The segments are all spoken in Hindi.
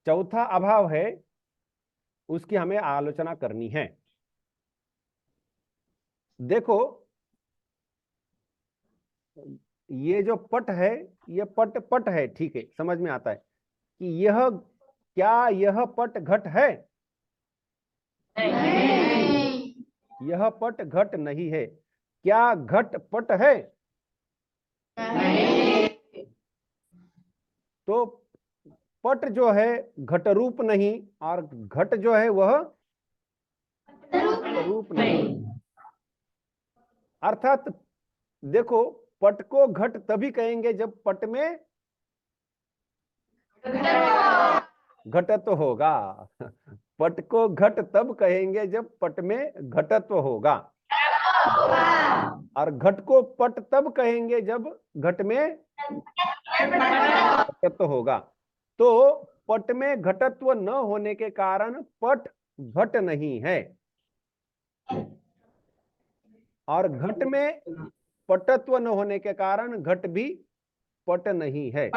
चौथा अभाव है, उसकी हमें आलोचना करनी है। देखो, ये जो पट है, ये पट पट है, ठीक है, समझ में आता है कि यह, क्या यह पट घट है? नहीं। यह पट घट नहीं है। क्या घट पट है? नहीं। तो पट जो है घट रूप नहीं, और घट जो है वह रूप नहीं। अर्थात देखो, पट को घट तभी कहेंगे जब पट में घटत्व होगा। पट को घट तब कहेंगे जब पट में घटत्व होगा, और घट को पट तब कहेंगे जब घट में घटत्व होगा। तो पट में घटत्व न होने के कारण पट घट नहीं है, और घट में पटत्व न होने के कारण घट भी पट नहीं है।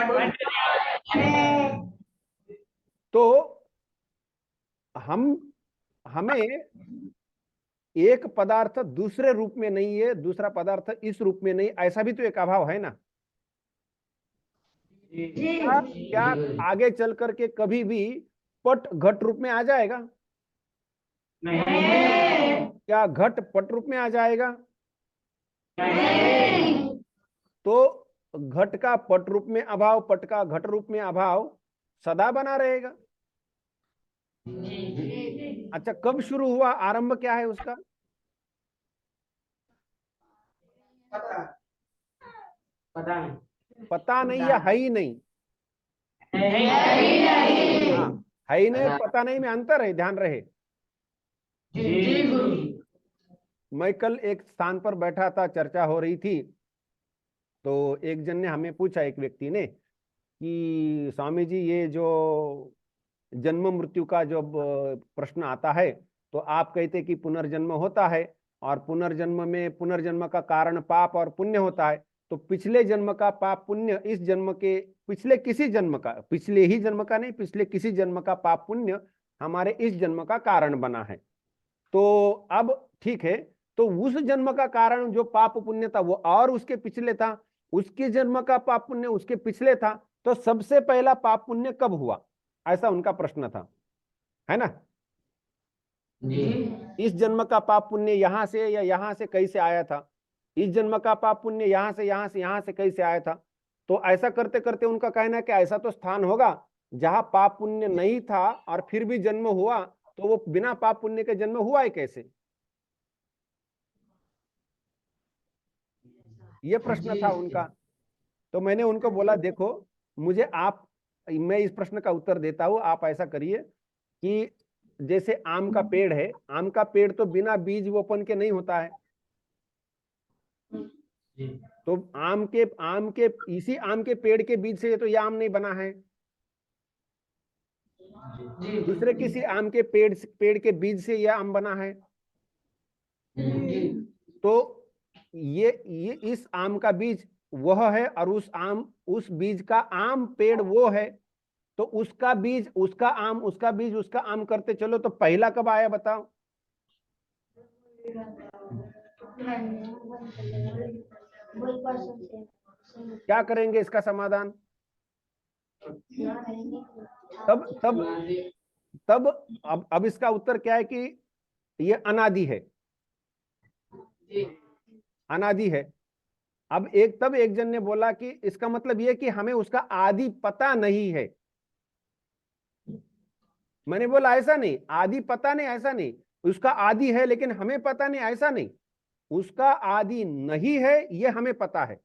तो हमें एक पदार्थ दूसरे रूप में नहीं है, दूसरा पदार्थ इस रूप में नहीं, ऐसा भी तो एक अभाव है ना। क्या आगे चल करके कभी भी पट घट रूप में आ जाएगा? नहीं। क्या घट पट रूप में आ जाएगा? नहीं। तो घट का पट रूप में अभाव, पट का घट रूप में अभाव सदा बना रहेगा। अच्छा, कब शुरू हुआ, आरंभ क्या है उसका? पता नहीं या है ही नहीं? हाँ, है ही नहीं, पता नहीं में अंतर है, ध्यान रहे। मैं कल एक स्थान पर बैठा था, चर्चा हो रही थी, तो एक जन ने हमें पूछा, एक व्यक्ति ने, कि स्वामी जी, ये जो जन्म मृत्यु का जब प्रश्न आता है, तो आप कहते कि पुनर्जन्म होता है, और पुनर्जन्म में पुनर्जन्म का कारण पाप और पुण्य होता है। तो पिछले जन्म का पाप पुण्य इस जन्म के, पिछले किसी जन्म का, पिछले ही जन्म का नहीं, पिछले किसी जन्म का पाप पुण्य हमारे इस जन्म का कारण बना है। तो अब ठीक है, तो उस जन्म का कारण जो पाप पुण्य था वो और उसके पिछले था, उसके जन्म का पाप पुण्य उसके पिछले था, तो सबसे पहला पाप पुण्य कब हुआ, ऐसा उनका प्रश्न था, है ना। जी। इस जन्म का पाप पुण्य यहां से या यहां से कैसे आया था, इस जन्म का पाप पुण्य यहां से यहां से यहां से कैसे आया था। तो ऐसा करते करते उनका कहना है कि ऐसा तो स्थान होगा जहां पाप पुण्य नहीं था और फिर भी जन्म हुआ, तो वो बिना पाप पुण्य के जन्म हुआ है कैसे? ये प्रश्न था उनका। तो मैंने उनको बोला, देखो, मुझे आप, मैं इस प्रश्न का उत्तर देता हूं, आप ऐसा करिए कि जैसे आम का पेड़ है, आम का पेड़ तो बिना बीज वोपन के नहीं होता है। तो आम के इसी आम के पेड़ के बीज से तो यह आम नहीं बना है, दूसरे किसी आम के पेड़ के बीज से यह आम बना है। तो ये इस आम का बीज वह है, और उस बीज का आम पेड़ वो है। तो उसका बीज उसका आम, उसका बीज उसका आम करते चलो, तो पहला कब आया बताओ? क्या करेंगे इसका समाधान? तब तब तब अब इसका उत्तर क्या है कि ये अनादि है, अनादि है। अब तब एक जन ने बोला कि इसका मतलब ये कि हमें उसका आदि पता नहीं है। मैंने बोला ऐसा नहीं, आदि पता नहीं ऐसा नहीं, उसका आदि है लेकिन हमें पता नहीं ऐसा नहीं, उसका आदि नहीं है ये हमें पता है,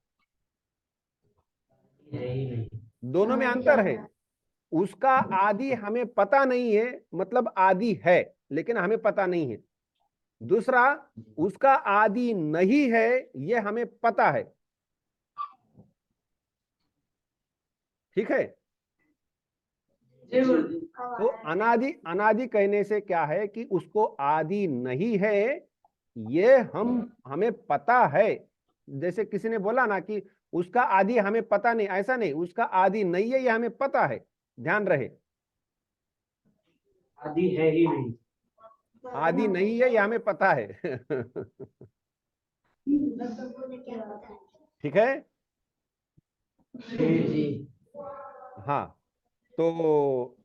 दोनों में अंतर है। उसका आदि हमें पता नहीं है, मतलब आदि है लेकिन हमें पता नहीं है। दूसरा, उसका आदि नहीं है ये हमें पता है। ठीक है। तो अनादि अनादि कहने से क्या है कि उसको आदि नहीं है, ये हमें पता है। जैसे किसी ने बोला ना कि उसका आदि हमें पता नहीं, ऐसा नहीं, उसका आदि नहीं है ये हमें पता है, ध्यान रहे। आदि है ही नहीं। आदि नहीं है ये हमें पता है। ठीक है। जी। हाँ, तो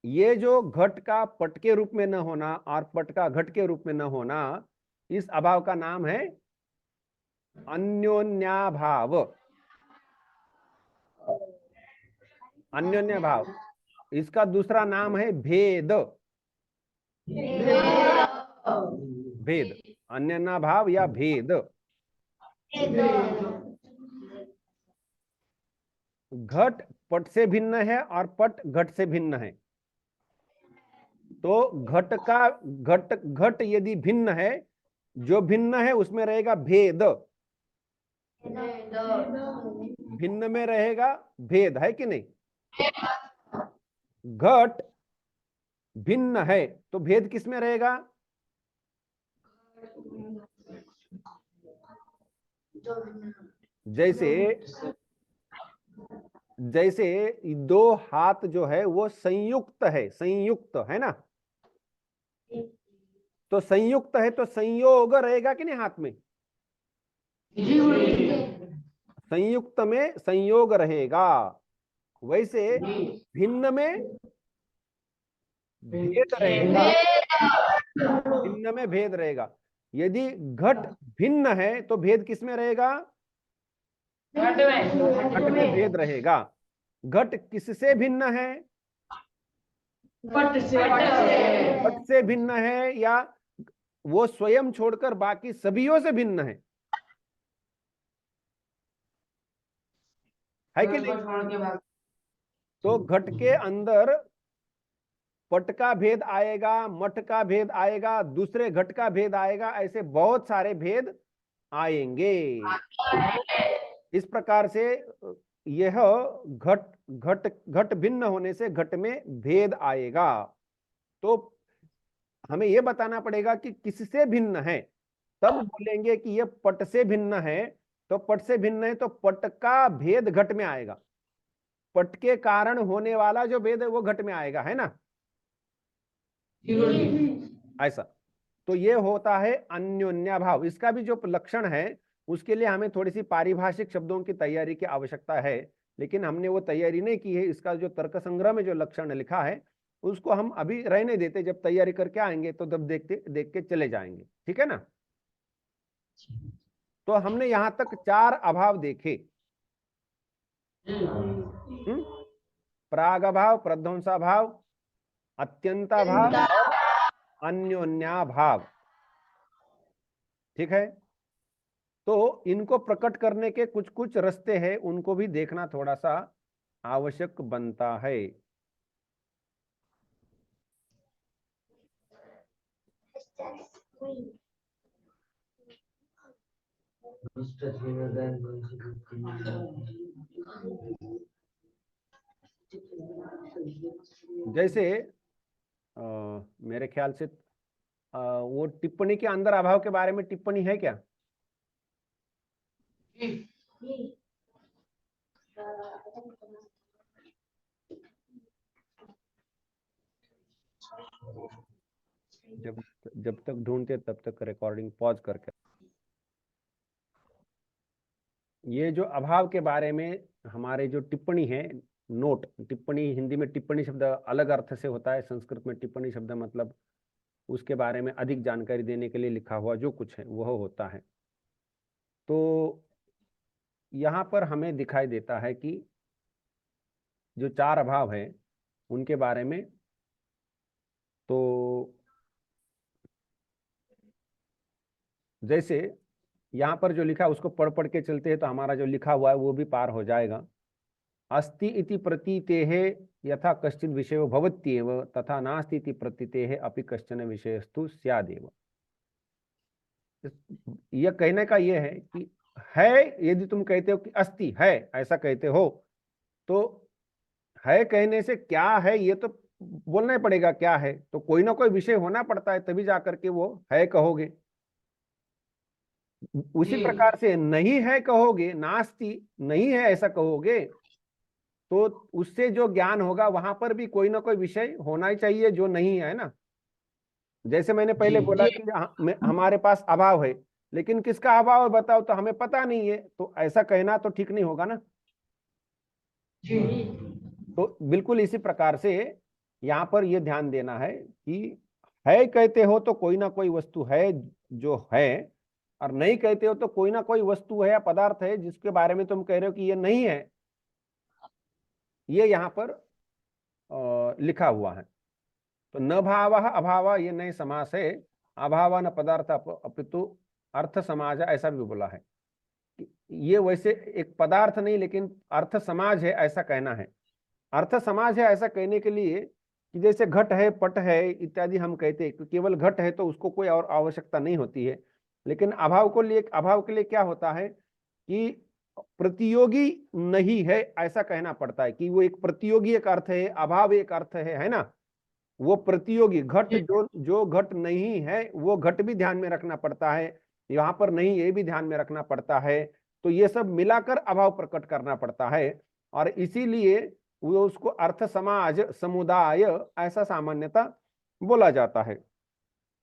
ये जो घट का पट के रूप में न होना और पट का घट के रूप में न होना, इस अभाव का नाम है अन्योन्याभाव। अन्योन्याभाव, इसका दूसरा नाम है भेद। भेद, अन्योन्याभाव या भेद। घट पट से भिन्न है और पट घट से भिन्न है। तो घट यदि भिन्न है, जो भिन्न है उसमें रहेगा भेद, भिन्न में रहेगा भेद, है कि नहीं। घट भिन्न है तो भेद किस में रहेगा। जैसे जैसे दो हाथ जो है वो संयुक्त है, संयुक्त है ना, तो संयुक्त है तो संयोग रहेगा कि नहीं हाथ में। संयुक्त में संयोग रहेगा, वैसे भिन्न में भेद रहेगा, भिन्न में भेद रहेगा। यदि घट भिन्न है तो भेद किस में रहेगा। घट में भेद रहेगा। घट किससे भिन्न है। पट से भिन्न है या वो स्वयं छोड़कर बाकी सभीयों से भिन्न है कि नहीं। तो घट के अंदर पट का भेद आएगा, मठ का भेद आएगा, दूसरे घट का भेद आएगा, ऐसे बहुत सारे भेद आएंगे। इस प्रकार से यह घट घट घट भिन्न होने से घट में भेद आएगा। तो हमें यह बताना पड़ेगा कि किससे भिन्न है, तब बोलेंगे कि यह पट से भिन्न है। तो पट से भिन्न है तो पट का भेद घट में आएगा, पट के कारण होने वाला जो भेद है वो घट में आएगा, है ना। ऐसा, तो ये होता है अन्योन्याभाव। इसका भी जो लक्षण है उसके लिए हमें थोड़ी सी पारिभाषिक शब्दों की तैयारी की आवश्यकता है, लेकिन हमने वो तैयारी नहीं की है। इसका जो तर्क संग्रह में जो लक्षण लिखा है उसको हम अभी रहने देते, जब तैयारी करके आएंगे तो तब देख के चले जाएंगे, ठीक है ना। तो हमने यहां तक 4 अभाव देखे। प्रागभाव, प्रध्वंसाभाव, अत्यंताभाव और अन्योन्याभाव, ठीक है। तो इनको प्रकट करने के कुछ कुछ रास्ते हैं, उनको भी देखना थोड़ा सा आवश्यक बनता है। जैसे मेरे ख्याल से वो टिप्पणी के अंदर अभाव के बारे में टिप्पणी है क्या। जब तक ढूंढते तब तक रिकॉर्डिंग पॉज करके। ये जो अभाव के बारे में हमारे जो टिप्पणी है, नोट, टिप्पणी हिंदी में टिप्पणी शब्द अलग अर्थ से होता है, संस्कृत में टिप्पणी शब्द मतलब उसके बारे में अधिक जानकारी देने के लिए लिखा हुआ जो कुछ है वह होता है। तो यहाँ पर हमें दिखाई देता है कि जो 4 अभाव है उनके बारे में, तो जैसे यहाँ पर जो लिखा है उसको पढ़ पढ़ के चलते हैं तो हमारा जो लिखा हुआ है वो भी पार हो जाएगा। अस्ति इति प्रतीतेः यथा कश्चित् विषयो भवत्येव तथा नास्ति इति प्रतीतेः अपि कश्चन विषयस्तु स्यादेव। यह कहने का यह है कि है, यदि तुम कहते हो कि अस्ति है, ऐसा कहते हो, तो है कहने से क्या है ये तो बोलना ही पड़ेगा क्या है, तो कोई ना कोई विषय होना पड़ता है तभी जाकर के वो है कहोगे। उसी प्रकार से नहीं है कहोगे, नास्ति नहीं है ऐसा कहोगे, तो उससे जो ज्ञान होगा वहां पर भी कोई ना कोई विषय होना ही चाहिए जो नहीं है ना। जैसे मैंने पहले बोला कि हमारे पास अभाव है, लेकिन किसका अभाव है बताओ, तो हमें पता नहीं है, तो ऐसा कहना तो ठीक नहीं होगा ना। तो बिल्कुल इसी प्रकार से यहाँ पर यह ध्यान देना है कि है कहते हो तो कोई ना कोई वस्तु है जो है, और नहीं कहते हो तो कोई ना कोई वस्तु है या पदार्थ है जिसके बारे में तुम कह रहे हो कि ये नहीं है। ये यहाँ पर लिखा हुआ है। तो न भाव अभाव ये नए समास है। अभाव न पदार्थ अपितु अर्थ समाज, ऐसा भी बोला है। ये वैसे एक पदार्थ नहीं लेकिन अर्थ समाज है ऐसा कहना है। अर्थ समाज है ऐसा कहने के लिए कि जैसे घट है, पट है इत्यादि हम कहते हैं, केवल घट है तो उसको कोई और आवश्यकता नहीं होती है। लेकिन अभाव के लिए क्या होता है कि प्रतियोगी नहीं है ऐसा कहना पड़ता है, कि वो एक प्रतियोगी एक अर्थ है, अभाव एक अर्थ है ना। वो प्रतियोगी घट जो घट नहीं है वो घट भी ध्यान में रखना पड़ता है, यहाँ पर नहीं ये भी ध्यान में रखना पड़ता है। तो ये सब मिलाकर अभाव प्रकट करना पड़ता है, और इसीलिए वो उसको अर्थ समाज समुदाय ऐसा सामान्यता बोला जाता है।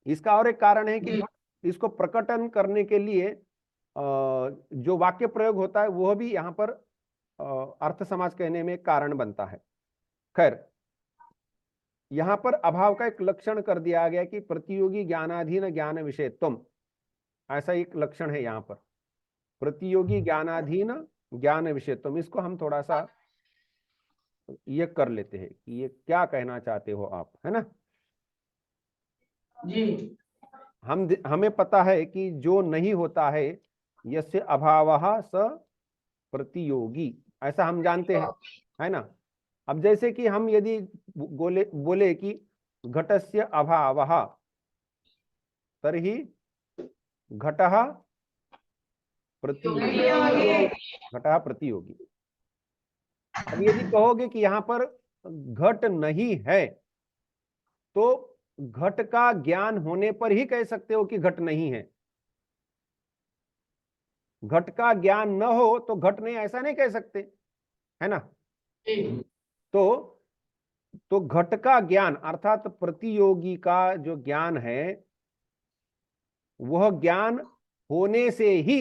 इसका और एक कारण है कि इसको प्रकटन करने के लिए जो वाक्य प्रयोग होता है वह भी यहाँ पर अर्थ समाज कहने में कारण बनता है। खैर, यहां पर अभाव का एक लक्षण कर दिया गया कि प्रतियोगी ज्ञानाधीन ज्ञान विषयत्वम, ऐसा एक लक्षण है यहाँ पर, प्रतियोगी ज्ञानाधीन ज्ञान विषयत्वम। इसको हम थोड़ा सा ये कर लेते हैं कि ये क्या कहना चाहते हो आप, है ना जी। हमें पता है कि जो नहीं होता है यस्य अभावः स प्रतियोगी, ऐसा हम जानते हैं, है ना। अब जैसे कि हम यदि बोले कि घटस्य अभावः तर्हि घटः प्रतियोगी, घटः प्रतियोगी। अब यदि कहोगे कि यहाँ पर घट नहीं है, तो घट का ज्ञान होने पर ही कह सकते हो कि घट नहीं है। घट का ज्ञान न हो तो घट नहीं ऐसा नहीं कह सकते, है ना। तो घट का ज्ञान अर्थात प्रतियोगी का जो ज्ञान है वह ज्ञान होने से ही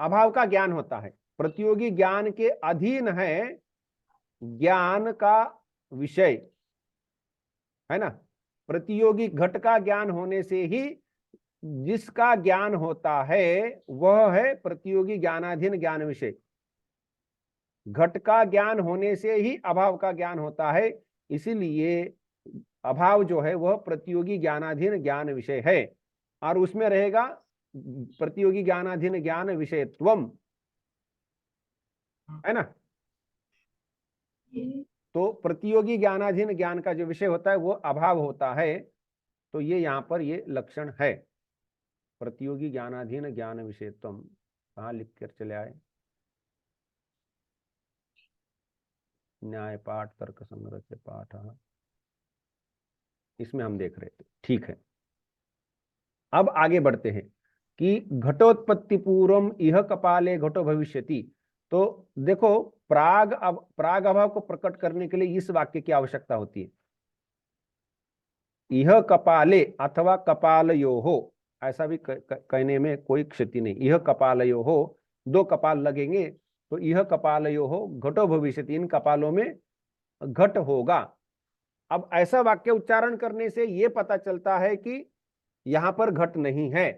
अभाव का ज्ञान होता है। प्रतियोगी ज्ञान के अधीन है ज्ञान का विषय, है ना। प्रतियोगी घट का ज्ञान होने से ही जिसका ज्ञान होता है वह है प्रतियोगी ज्ञानाधीन ज्ञान विषय। घट का ज्ञान होने से ही अभाव का ज्ञान होता है, इसीलिए अभाव जो है वह प्रतियोगी ज्ञानाधीन ज्ञान विषय है, और उसमें रहेगा प्रतियोगी ज्ञानाधीन ज्ञान विषयत्वम, है ना। तो प्रतियोगी ज्ञानाधीन ज्ञान का जो विषय होता है वो अभाव होता है। तो ये यहाँ पर ये लक्षण है, प्रतियोगी ज्ञानाधीन ज्ञान विषयत्वम। कहाँ लिख कर चले आए, न्याय पाठ तर्क संग्रह से पाठ, इसमें हम देख रहे थे, ठीक है। अब आगे बढ़ते हैं कि घटोत्पत्ति पूर्वम इह कपाले घटो भविष्यति। तो देखो, प्राग अभाव को प्रकट करने के लिए इस वाक्य की आवश्यकता होती है। इह कपाले अथवा कपालयोहो, ऐसा भी कहने में कोई क्षति नहीं। इह कपालयोहो, दो कपाल लगेंगे तो इह कपालयोहो घटो भविष्यति, इन कपालों में घट होगा। अब ऐसा वाक्य उच्चारण करने से यह पता चलता है कि यहां पर घट नहीं है।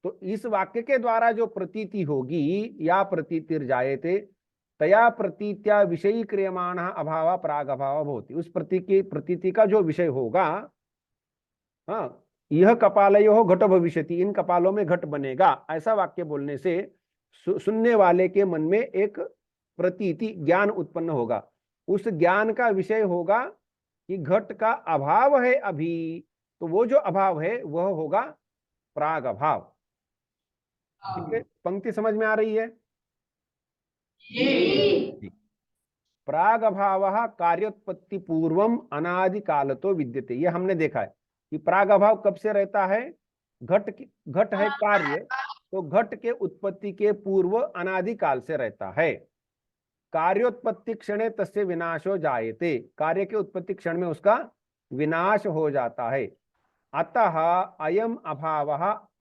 तो इस वाक्य के द्वारा जो प्रतीति होगी, या प्रतीतिर जायते तया प्रतीत्या विषयी क्रियमाण अभाव प्राग अभाव होती, उस प्रतीति का जो विषय होगा, हाँ, यह कपालयो घट भविष्यति, इन कपालों में घट बनेगा, ऐसा वाक्य बोलने से सुनने वाले के मन में एक प्रतीति ज्ञान उत्पन्न होगा। उस ज्ञान का विषय होगा कि घट का अभाव है अभी, तो वो जो अभाव है वह होगा प्राग अभाव। ठीक है, पंक्ति समझ में आ रही है। प्राग अभाव कार्योत्पत्ति पूर्वम अनादि काल तो विद्यते, ये हमने देखा है कि प्राग अभाव कब से रहता है, घट है कार्य, तो घट के उत्पत्ति के पूर्व अनादि काल से रहता है। कार्योत्पत्ति क्षणे तस्य विनाशो जायते, कार्य के उत्पत्ति क्षण में उसका विनाश हो जाता है। अतः अयम अभाव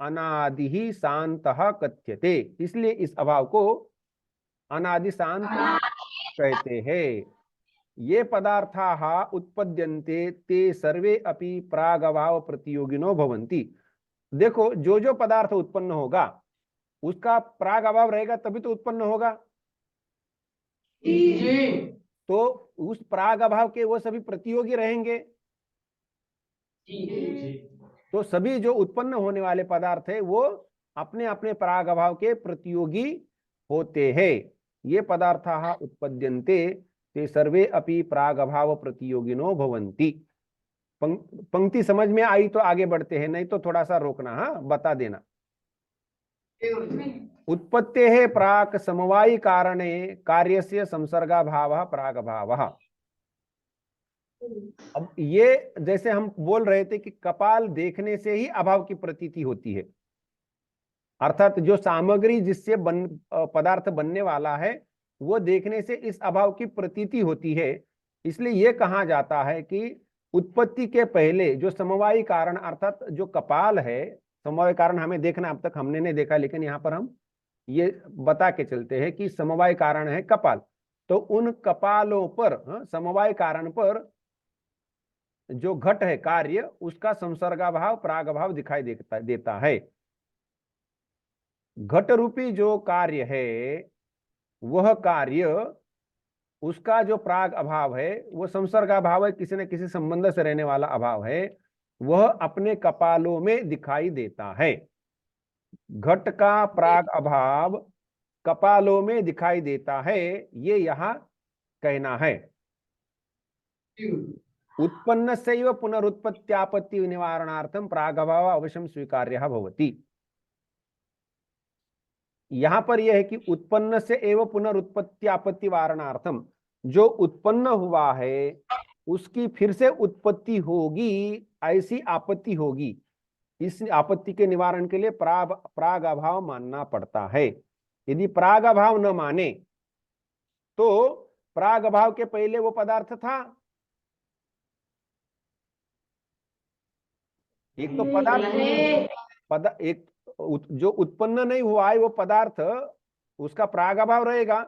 अनादि ही शांतः कथ्यते, इसलिए इस अभाव को अनादि शांत कहते हैं। ये पदार्थाः उत्पद्यन्ते ते सर्वे अपि प्रागभाव प्रतियोगिनो भवन्ति। देखो, जो जो पदार्थ उत्पन्न होगा उसका प्राग अभाव रहेगा तभी तो उत्पन्न होगा। तो उस प्राग अभाव के वो सभी प्रतियोगी रहेंगे। तो सभी जो उत्पन्न होने वाले पदार्थ है वो अपने अपने प्राग अभाव के प्रतियोगी होते हैं। ये पदार्थाः उत्पद्यन्ते ते सर्वे अपि प्राग अभाव प्रतियोगिनो भवन्ति। पंक्ति समझ में आई तो आगे बढ़ते हैं, नहीं तो थोड़ा सा रोकना, हाँ, बता देना। उत्पत्तेः प्राक् समवायी कारणे कार्यस्य संसर्गाभावः प्रागभावः। अब ये जैसे हम बोल रहे थे कि कपाल देखने से ही अभाव की प्रतीति होती है, अर्थात जो सामग्री जिससे पदार्थ बनने वाला है वो देखने से इस अभाव की प्रतीति होती है। इसलिए ये कहा जाता है कि उत्पत्ति के पहले जो समवायी कारण अर्थात जो कपाल है, समवाय कारण हमें देखना, अब तक हमने नहीं देखा, लेकिन यहाँ पर हम ये बता के चलते हैं कि समवाय कारण है कपाल। तो उन कपालों पर, समवाय कारण पर जो घट है कार्य, उसका संसर्गाभाव प्रागभाव दिखाई देता है। घट रूपी जो कार्य है वह कार्य, उसका जो प्राग अभाव है वो संसर्गाभाव है, किसी न किसी संबंध से रहने वाला अभाव है, वह अपने कपालों में दिखाई देता है। घट का प्राग अभाव कपालों में दिखाई देता है, ये यहाँ कहना है। उत्पन्न से पुनरुत्पत्त्यापत्ति निवारणार्थम प्रागभाव अवश्यम स्वीकार्यः भवति। यहां पर यह है कि उत्पन्न से एवं पुनरुत्पत्त्यापत्ति वारणार्थम, जो उत्पन्न हुआ है उसकी फिर से उत्पत्ति होगी, ऐसी आपत्ति होगी, इस आपत्ति के निवारण के लिए प्राग अभाव मानना पड़ता है। यदि प्राग अभाव न माने तो प्राग अभाव के पहले वो पदार्थ था, एक तो पदार्थ एक जो उत्पन्न नहीं हुआ है वो पदार्थ, उसका प्राग अभाव रहेगा,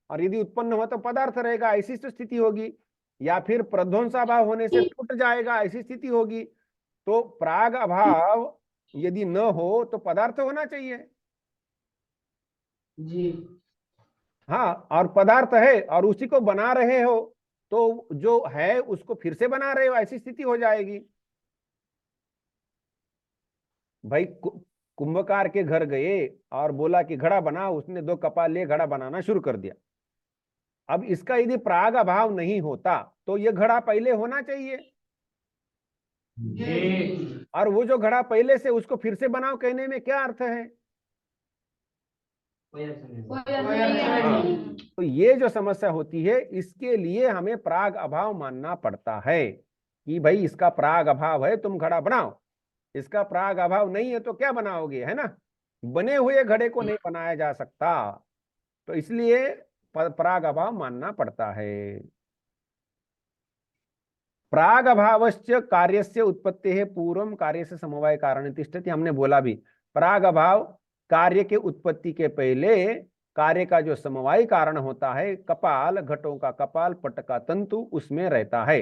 और यदि उत्पन्न हुआ तो पदार्थ रहेगा, ऐसी तो स्थिति होगी। या फिर प्रध्वंसाभाव होने से टूट जाएगा, ऐसी स्थिति होगी। तो प्राग अभाव यदि न हो तो पदार्थ होना चाहिए जी। हाँ, और पदार्थ है और उसी को बना रहे हो तो जो है उसको फिर से बना रहे हो, ऐसी स्थिति हो जाएगी। भाई कुंभकार के घर गए और बोला कि घड़ा बना, उसने 2 कपाल लिए घड़ा बनाना शुरू कर दिया। अब इसका यदि प्राग अभाव नहीं होता तो ये घड़ा पहले होना चाहिए, और वो जो घड़ा पहले से उसको फिर से बनाओ कहने में क्या अर्थ है? तो ये जो समस्या होती है इसके लिए हमें प्राग अभाव मानना पड़ता है कि भाई इसका प्राग अभाव है, तुम घड़ा बनाओ। इसका प्राग अभाव नहीं है तो क्या बनाओगे, है ना? बने हुए घड़े को नहीं बनाया जा सकता, तो इसलिए प्राग अभाव मानना पड़ता है। प्राग अभावश्च कार्यस्य उत्पत्तेः पूर्वं कार्यस्य समवाय कारण तिष्ठति। हमने बोला भी, प्राग अभाव कार्य के उत्पत्ति के पहले कार्य का जो समवाय कारण होता है, कपाल, घटों का कपाल, पट का तंतु, उसमें रहता है।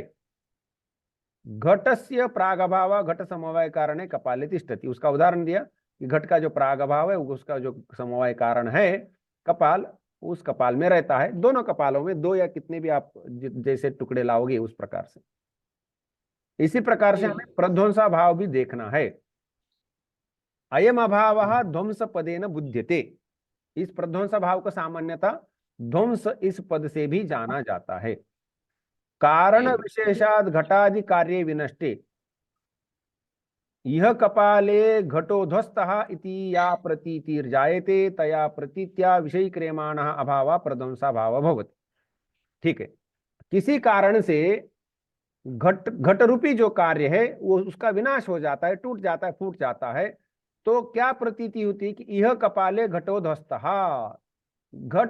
घटस्य प्रागभाव घट समवाय कारण कपाले तिष्ठति। उसका उदाहरण दिया कि घट का जो प्रागभाव है उसका जो समवाय कारण है कपाल, उस कपाल में रहता है। दोनों कपालों में 2 या कितने भी आप जैसे टुकड़े लाओगे उस प्रकार से। इसी प्रकार से हमें प्रध्वंसा भाव भी देखना है। अयम अभावः ध्वंस पदेन बुध्यते। इस प्रध्वंसा भाव को सामान्यतः ध्वंस इस पद से भी जाना जाता है। कारण विशेषाद घटादि कार्ये विनष्टे यह कपाले घटो ध्वस्तः इति या प्रतीतिर्जायते तया प्रतीत्या विषय क्रियमाणः अभाव प्रध्वंसा भाव भवति। ठीक है, किसी कारण से घट रूपी जो कार्य है वो उसका विनाश हो जाता है, टूट जाता है, फूट जाता है, तो क्या प्रतीति होती कि यह कपाले घटोध्वस्त। घट,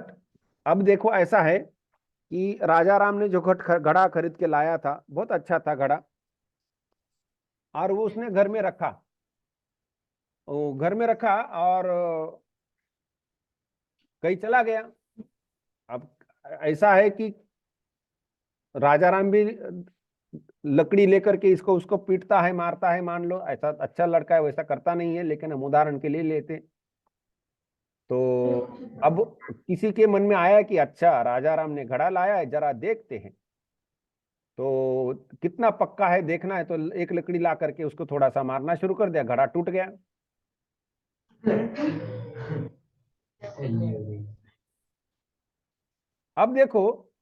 अब देखो ऐसा है कि राजा राम ने जो घड़ा खरीद के लाया था, बहुत अच्छा था घड़ा, और वो उसने घर में रखा। वो घर में रखा और कहीं चला गया। अब ऐसा है कि राजा राम भी लकड़ी लेकर के इसको उसको पीटता है, मारता है, मान लो ऐसा अच्छा लड़का है, वैसा करता नहीं है, लेकिन हम उदाहरण के लिए लेते। तो अब किसी के मन में आया कि अच्छा राजा राम ने घड़ा लाया है, जरा देखते हैं। तो कितना पक्का है देखना है, तो एक लकड़ी ला करके उसको थोड़ा सा मारना शुरू कर दिया, घड़ा टूट गया। अब देखो,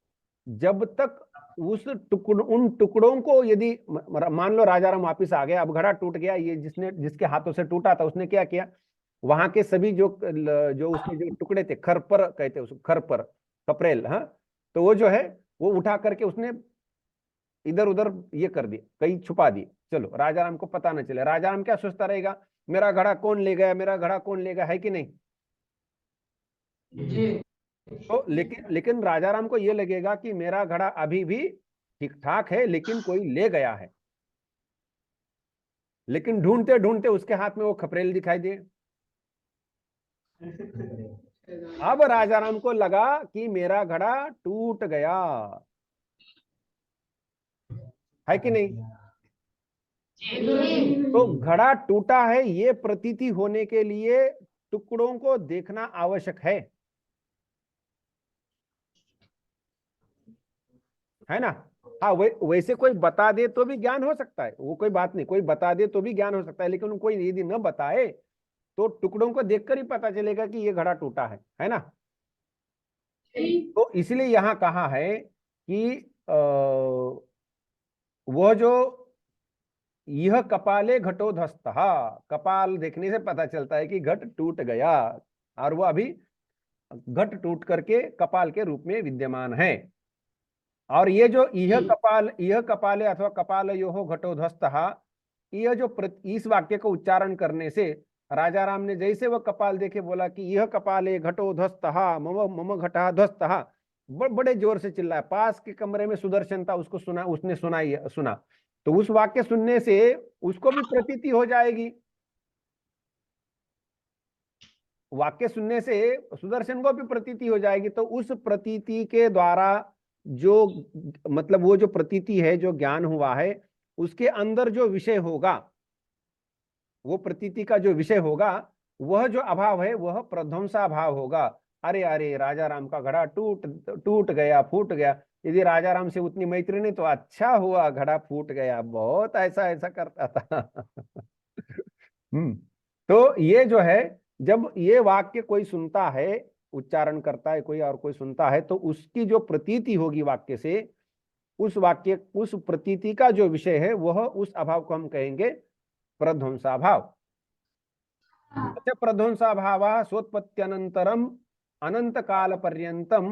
जब तक उन टुकड़ों को यदि मान लो राजा राम वापिस आ गया, अब घड़ा टूट गया, ये जिसके हाथों से टूटा था उसने क्या किया, वहां के सभी जो जो उसके जो टुकड़े थे, खरपर कहते उसको, खरपर, कपरेल, हाँ, तो वो जो है वो उठा करके उसने इधर उधर ये कर दिए, कहीं छुपा दिए। चलो राजा राम को पता न चले। राजा राम क्या सोचता रहेगा, मेरा घड़ा कौन ले गया, मेरा घड़ा कौन ले गया, है कि नहीं। तो लेकिन राजा राम को ये लगेगा कि मेरा घड़ा अभी भी ठीक ठाक है, लेकिन कोई ले गया है। लेकिन ढूंढते ढूंढते उसके हाथ में वो खपरेल दिखाई दे। अब राजा राम को लगा कि मेरा घड़ा टूट गया, है कि नहीं। तो घड़ा टूटा है ये प्रतीति होने के लिए टुकड़ों को देखना आवश्यक है ना। हाँ, वैसे कोई बता दे तो भी ज्ञान हो सकता है, वो कोई बात नहीं, कोई बता दे तो भी ज्ञान हो सकता है, लेकिन कोई यदि न बताए तो टुकड़ों को देखकर ही पता चलेगा कि ये घड़ा टूटा है ना। तो इसलिए यहां कहा है कि वह जो यह कपाले घटोध्वस्त, कपाल देखने से पता चलता है कि घट टूट गया, और वह अभी घट टूट करके कपाल के रूप में विद्यमान है। और ये जो यह कपाले अथवा कपाल यो घटोध्वस्त, यह जो इस वाक्य को उच्चारण करने से राजा राम ने जैसे वह कपाल देखे बोला कि यह कपाले घटोध्वस्त मम मम घटा ध्वस्त, बड़े जोर से चिल्लाया। पास के कमरे में सुदर्शन था, उसको सुना, उसने सुना। तो उस वाक्य सुनने से उसको भी प्रतीति हो जाएगी, वाक्य सुनने से सुदर्शन को भी प्रतीति हो जाएगी। तो उस प्रतीति के द्वारा जो मतलब वो जो प्रतीति है, जो ज्ञान हुआ है, उसके अंदर जो विषय होगा, वो प्रतीति का जो विषय होगा, वह जो अभाव है वह प्रध्वंसा भाव होगा। अरे अरे राजा राम का घड़ा टूट टूट गया, फूट गया। यदि राजा राम से उतनी मैत्री नहीं तो अच्छा हुआ घड़ा फूट गया, बहुत ऐसा ऐसा करता था। तो ये जो है, जब ये वाक्य कोई सुनता है, उच्चारण करता है कोई और कोई सुनता है, तो उसकी जो प्रतीति होगी वाक्य से, उस वाक्य उस प्रतीति का जो विषय है वह उस अभाव को हम कहेंगे प्रध्वंसाभाव। अच्छा, प्रध्वंसाभाव सोत्पत्त्यनंतरम अनंत काल पर्यंतम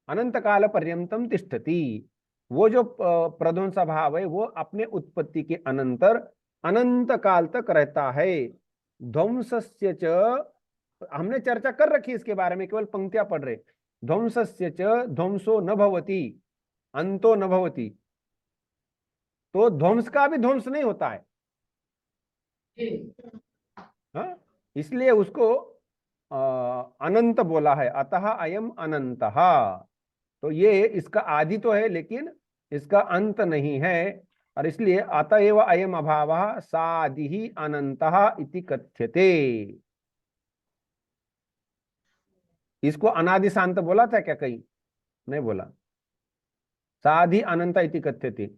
अनंत काल पर्यंतम तिष्ठति। वो जो प्रध्वंसा भाव है वो अपने उत्पत्ति के अनंतर अनंत काल तक रहता है। ध्वंसस्य च, हमने चर्चा कर रखी इसके बारे में, केवल पंक्तियां पढ़ रहे। ध्वंसस्य च ध्वंसो न भवति अंतो न भवति। तो ध्वंस का भी ध्वंस नहीं होता है, हाँ, इसलिए उसको अनंत बोला है। अतः अयम अनंतः। तो ये इसका आदि तो है लेकिन इसका अंत नहीं है, और इसलिए अतएव अयम अभावः सादि ही अनंतः इति कथ्यते। इसको अनादि शांत बोला था क्या कहीं, नहीं बोला। साधि अनंत इति कथ्यते।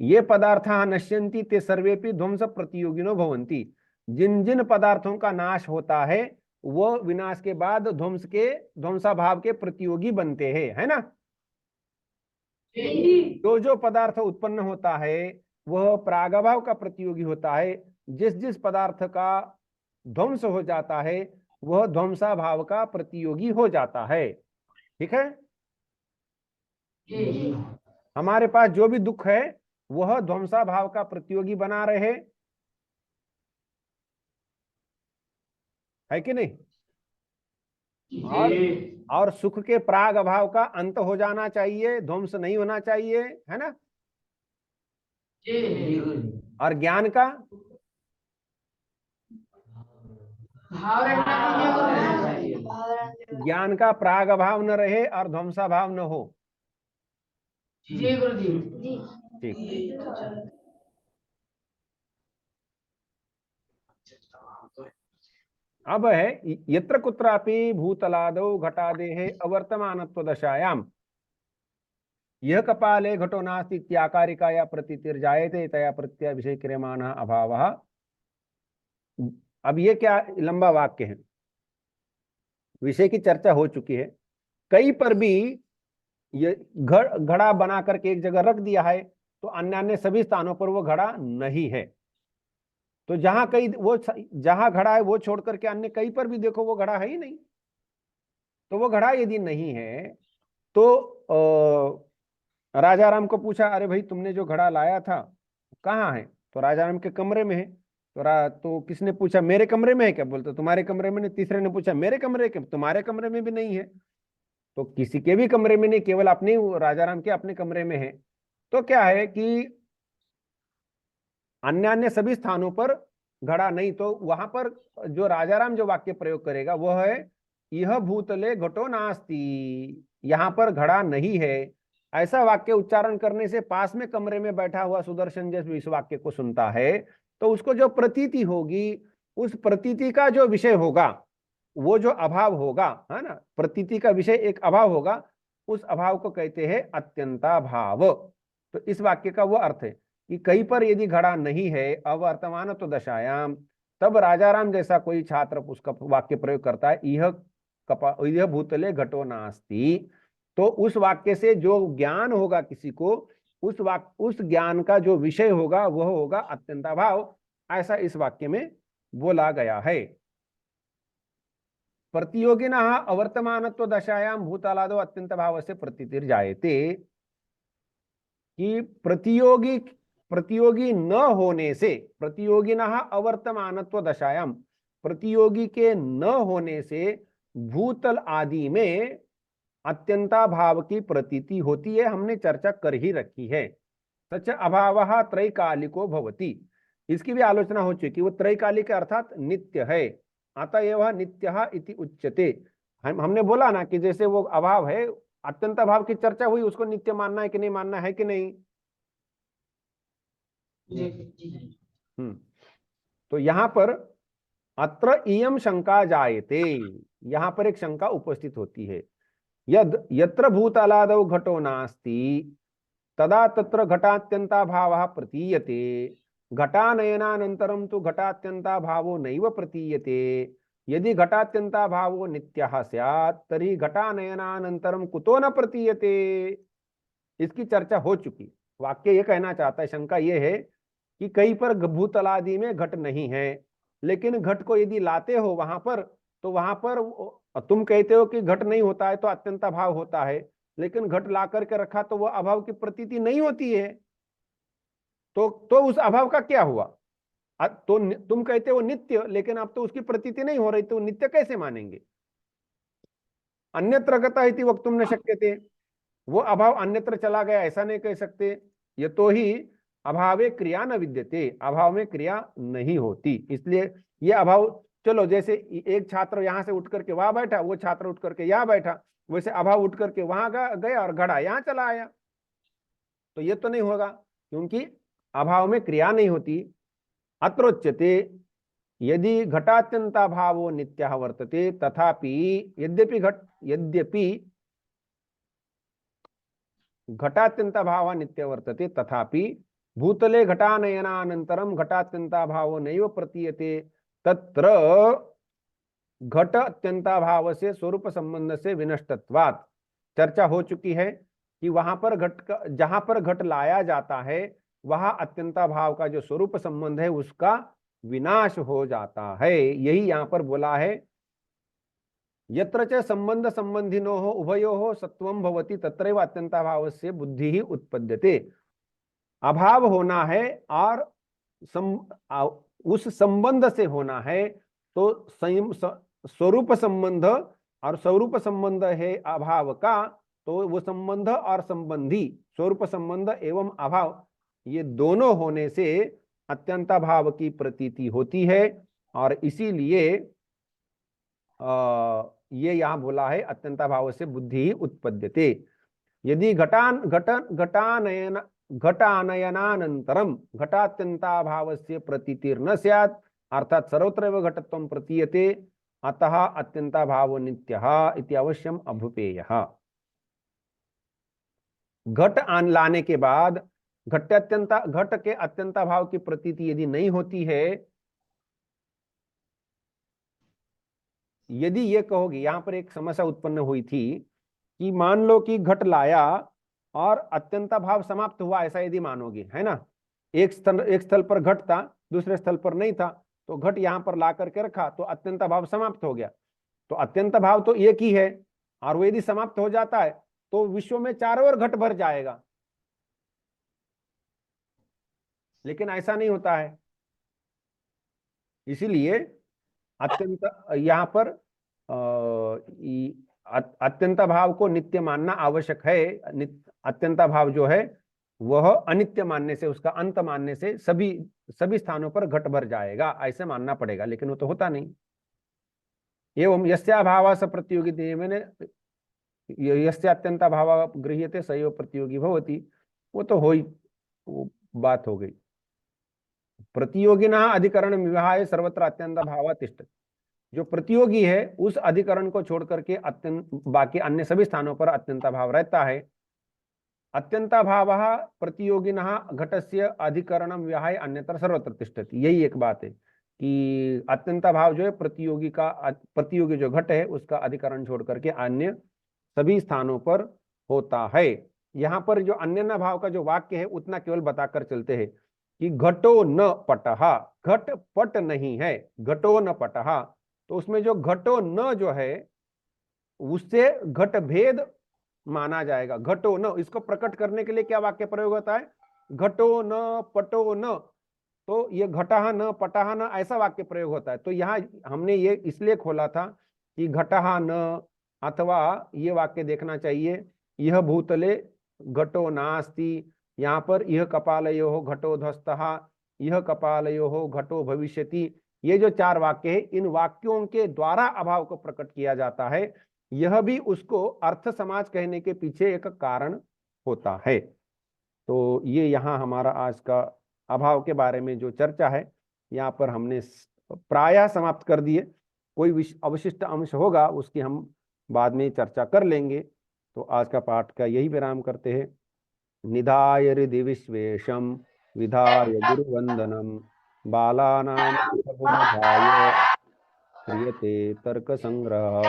ये पदार्थाः नश्यन्ति ते सर्वेपि ध्वंस प्रतियोगिनो भवन्ति। जिन जिन पदार्थों का नाश होता है वो विनाश के बाद ध्वंसा भाव के प्रतियोगी बनते हैं, है ना। जो पदार्थ उत्पन्न होता है वह प्रागभाव का प्रतियोगी होता है। जिस जिस पदार्थ का ध्वंस हो जाता है वह ध्वंसा भाव का प्रतियोगी हो जाता है। ठीक है, हमारे पास जो भी दुख है वह ध्वंसा भाव का प्रतियोगी बना रहे, है कि नहीं? और जी और सुख के प्राग अभाव का अंत हो जाना चाहिए, ध्वंस नहीं होना चाहिए, है ना? जी और ज्ञान का भाव रहना चाहिए। ज्ञान का प्राग अभाव न रहे और ध्वंसा भाव न हो। जी गुरु जी। ठीक। अब है यत्र कुत्रापि भूतलादौ घटादेः अवर्तमानत्व दशायाम यह कपाले घटो नास्ति इत्याकारिकाया प्रतीतिर्जायते तया प्रत्यय विषय क्रियमाणः अभावः। अब ये क्या लंबा वाक्य है, विषय की चर्चा हो चुकी है। कहीं पर भी ये घड़ा बना करके एक जगह रख दिया है तो अन्य अन्य सभी स्थानों पर वो घड़ा नहीं है। तो जहां कहीं वो जहां घड़ा है वो छोड़ करके अन्य कहीं पर भी देखो वो घड़ा है ही नहीं। तो वो घड़ा यदि नहीं है तो राजा राम को पूछा, अरे भाई तुमने जो घड़ा लाया था कहाँ है? तो राजा राम के कमरे में है। तो किसने पूछा मेरे कमरे में है क्या? बोलते तुम्हारे कमरे में नहीं। तीसरे ने पूछा मेरे कमरे के, तुम्हारे कमरे में भी नहीं है। तो किसी के भी कमरे में नहीं, केवल अपने राजा राम के अपने कमरे में है। तो क्या है कि अन्य अन्य सभी स्थानों पर घड़ा नहीं। तो वहां पर जो राजा राम जो वाक्य प्रयोग करेगा वह है यह भूतले घटो नास्ति, यहां पर घड़ा नहीं है। ऐसा वाक्य उच्चारण करने से पास में कमरे में बैठा हुआ सुदर्शन जब इस वाक्य को सुनता है तो उसको जो प्रतीति होगी, उस प्रतीति का जो विषय होगा वो जो अभाव होगा, है ना, प्रतीति का विषय एक अभाव होगा, उस अभाव को कहते हैं अत्यंता भाव। तो इस वाक्य का वो अर्थ है कि कहीं पर यदि घड़ा नहीं है अवर्तमान तो दशायाम, तब राजा राम जैसा कोई छात्र उसका वाक्य प्रयोग करता है यह भूतले घटो नास्ति। तो उस वाक्य से जो ज्ञान होगा किसी को, उस ज्ञान का जो विषय होगा वह होगा अत्यंताभाव। ऐसा इस वाक्य में बोला गया है। प्रतियोगिनः अवर्तमानत्व दशायाम भूतलादो अत्यंत भाव से प्रतीतिर्जायते, कि प्रतियोगी न होने से, प्रतियोगिनः अवर्तमानत्व दशायाम, प्रतियोगी के न होने से भूतल आदि में अत्यंता भाव की प्रतीति होती है। हमने चर्चा कर ही रखी है। सच अभावः त्रैकालिको भवति, इसकी भी आलोचना हो चुकी। वो त्रैकालिक अर्थात नित्य है, अतएव नित्यः इति उच्यते। हमने बोला ना कि जैसे वो अभाव है, अत्यंत अभाव की चर्चा हुई, उसको नित्य मानना है कि नहीं मानना है कि नहीं? तो यहां पर अत्र इयम शंका जायते, यहां पर एक शंका उपस्थित होती है। यद यत्र भूतलादौ घटो नास्ति तदा तत्र घटात्यंता भावः प्रतीयते, घटानयनानन्तरं तु घटात्यंता भावो नैव प्रतीयते। यदि घटात्यंता भावो नित्यः स्यात् तर्हि घटानयनानन्तरं कुतो न प्रतीयते। इसकी चर्चा हो चुकी। वाक्य ये कहना चाहता है, शंका ये है कि कहीं पर भूतलादि में घट नहीं है, लेकिन घट को यदि लाते हो वहां पर, तो वहां पर तुम कहते हो कि घट नहीं होता है तो अत्यंत अभाव होता है, लेकिन घट ला करके रखा तो वह अभाव की प्रतीति नहीं होती है। तो उस अभाव का क्या हुआ? तो तुम कहते हो नित्य, लेकिन अब तो उसकी प्रतीति नहीं हो रही, तो नित्य कैसे मानेंगे? अन्यत्र गतः इति वक्तुम न शक्यते, वो अभाव अन्यत्र चला गया ऐसा नहीं कह सकते। ये तो ही अभावे क्रिया न विद्यते, अभाव में क्रिया नहीं होती, इसलिए ये अभाव। चलो जैसे एक छात्र यहां से उठ करके वहां बैठा, वो छात्र उठ करके यहां बैठा, वैसे अभाव उठ करके वहां गया और घड़ा यहां चला आया, तो ये तो नहीं होगा क्योंकि अभाव में क्रिया नहीं होती। अत्रोच्यते यदि घटात्यंता भावो नित्यः वर्तते तथापि, यद्यपि घटात्यंता भाव नित्य वर्तते तथापि भूतले घटानयनानन्तरं घटात्यंता भावो नैव प्रतीयते, तत्र घट अत्यंता भाव से स्वरूप संबंध से विनष्टत्वात्। चर्चा हो चुकी है कि वहां पर जहां पर घट लाया जाता है वहां अत्यंता भाव का जो स्वरूप संबंध है उसका विनाश हो जाता है। यही यहां पर बोला है, यत्र च संबंध संबंधिनोः उभयोः सत्वं भवति तत्रैव अत्यंताभावस्य बुद्धि ही उत्पद्यते। अभाव होना है और उस संबंध से होना है, तो स्वरूप संबंध और स्वरूप संबंध है अभाव का, तो वो संबंध और संबंधी स्वरूप संबंध एवं अभाव ये दोनों होने से अत्यंताभाव की प्रतीति होती है। और इसीलिए ये यहाँ बोला है अत्यंताभाव से बुद्धि उत्पद्यते। यदि घटानयनानन्तरं घटात्यंताभावस्य प्रतीतिर्न स्यात्, अर्थात सर्वत्र घटत्वं प्रतीयते, अतः अत्यंताभाव नित्यः इति अवश्यम अभुपेयः। घट आन लाने के बाद घट के अत्यंताभाव की प्रतीति यदि नहीं होती है, यदि ये कहोगे, यहां पर एक समस्या उत्पन्न हुई थी कि मान लो कि घट लाया और अत्यंताभाव समाप्त हुआ, ऐसा यदि मानोगे, है ना, एक स्थल पर घट था, दूसरे स्थल पर नहीं था, तो घट यहां पर ला करके रखा तो अत्यंताभाव समाप्त हो गया। तो अत्यंताभाव तो एक ही है, और वो यदि समाप्त हो जाता है तो विश्व में चारों ओर घट भर जाएगा, लेकिन ऐसा नहीं होता है। इसीलिए अत्यंत यहाँ पर अत्यंता भाव को नित्य मानना आवश्यक है। अत्यंता भाव जो है वह अनित्य मानने से, उसका अंत मानने से सभी स्थानों पर घट भर जाएगा, ऐसे मानना पड़ेगा, लेकिन वो तो होता नहीं। एवं यस्याभाव स प्रतियोगी नियमेन यस्य अत्यंता भाव गृह्यते स एव प्रतियोगी भवति, वो तो हो ही, वो बात हो गई। प्रतियोगिना अधिकरण विवाह सर्वत्र अत्यंत भाव तिष्ठति, जो प्रतियोगी है उस अधिकरण को छोड़ करके अत्यंत बाकी अन्य सभी स्थानों पर अत्यंता भाव रहता है। अत्यंता भाव प्रतियोगिनः घटस्य अधिकरणम विहाय अन्यत्र सर्वत्र तिष्ठति, यही एक बात है कि अत्यंता भाव जो है प्रतियोगी जो घट है उसका अधिकरण छोड़ करके अन्य सभी स्थानों पर होता है। यहाँ पर जो अन्य भाव का जो वाक्य है उतना केवल बताकर चलते हैं कि घटो न पटहा, घट पट नहीं है, घटो न पटहा, तो उसमें जो घटो न जो है उससे घट भेद माना जाएगा। घटो न, इसको प्रकट करने के लिए क्या वाक्य प्रयोग होता है, घटो न पटो न, तो ये घटहा न पटहा न ऐसा वाक्य प्रयोग होता है। तो यहाँ हमने ये इसलिए खोला था कि घटहा न, अथवा ये वाक्य देखना चाहिए, यह भूतले घटो नास्ति, यहाँ पर यह कपालयो घटो ध्वस्तः, यह कपालयो घटो भविष्यति, ये जो चार वाक्य है इन वाक्यों के द्वारा अभाव को प्रकट किया जाता है। यह भी उसको अर्थ समाज कहने के पीछे एक कारण होता है। तो ये यहाँ हमारा आज का अभाव के बारे में जो चर्चा है यहाँ पर हमने प्रायः समाप्त कर दिए। कोई अवशिष्ट अंश होगा उसकी हम बाद में चर्चा कर लेंगे। तो आज का पाठ का यही विराम करते हैं। निधाय हृदि विश्वेशम विधाय गुरुवंदनम बालानां क्रियते तर्क संग्रह।